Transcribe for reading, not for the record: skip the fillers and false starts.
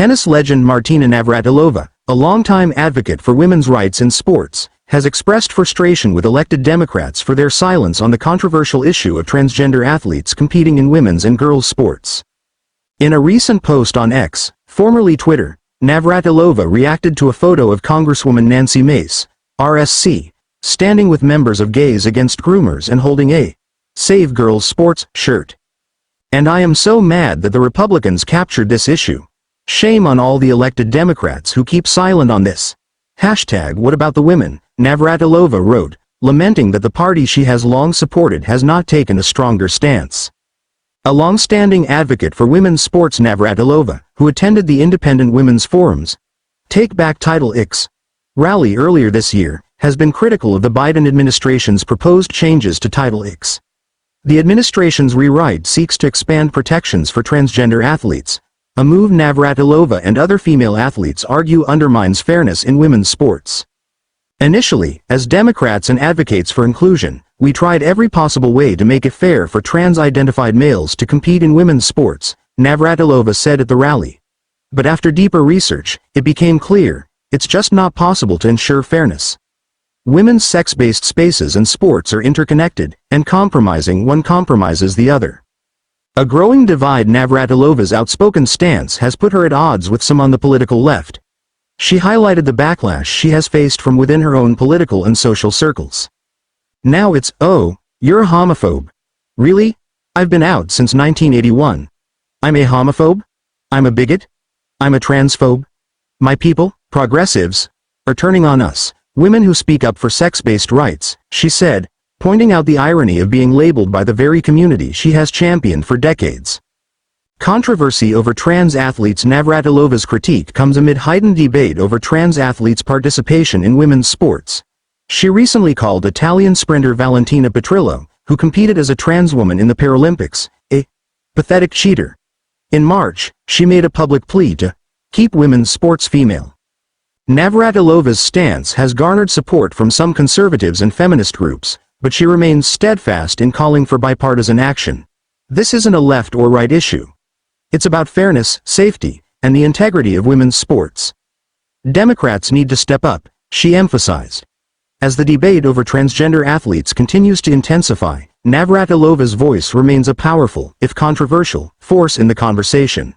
Tennis legend Martina Navratilova, a longtime advocate for women's rights in sports, has expressed frustration with elected Democrats for their silence on the controversial issue of transgender athletes competing in women's and girls' sports. In a recent post on X, formerly Twitter, Navratilova reacted to a photo of Congresswoman Nancy Mace, RSC, standing with members of Gays Against Groomers and holding a "Save Girls Sports" shirt. "And I am so mad that the Republicans captured this issue. Shame on all the elected Democrats who keep silent on this. #What about the women?" Navratilova wrote, lamenting that the party she has long supported has not taken a stronger stance. A long-standing advocate for women's sports, Navratilova, who attended the Independent Women's Forum's Take Back Title X rally earlier this year, has been critical of the Biden administration's proposed changes to Title X. The administration's rewrite seeks to expand protections for transgender athletes, a move Navratilova and other female athletes argue undermines fairness in women's sports. "Initially, as Democrats and advocates for inclusion, we tried every possible way to make it fair for trans-identified males to compete in women's sports," Navratilova said at the rally. "But after deeper research, it became clear, it's just not possible to ensure fairness. Women's sex-based spaces and sports are interconnected, and compromising one compromises the other." A growing divide. Navratilova's outspoken stance has put her at odds with some on the political left. She highlighted the backlash she has faced from within her own political and social circles. "Now it's, oh, you're a homophobe. Really? I've been out since 1981. I'm a homophobe? I'm a bigot? I'm a transphobe? My people, progressives, are turning on us, women who speak up for sex-based rights," she said, pointing out the irony of being labeled by the very community she has championed for decades. Controversy over trans athletes. Navratilova's critique comes amid heightened debate over trans athletes' participation in women's sports. She recently called Italian sprinter Valentina Petrillo, who competed as a trans woman in the Paralympics, a pathetic cheater. In March, she made a public plea to keep women's sports female. Navratilova's stance has garnered support from some conservatives and feminist groups, but she remains steadfast in calling for bipartisan action. "This isn't a left or right issue. It's about fairness, safety, and the integrity of women's sports. Democrats need to step up," she emphasized. As the debate over transgender athletes continues to intensify, Navratilova's voice remains a powerful, if controversial, force in the conversation.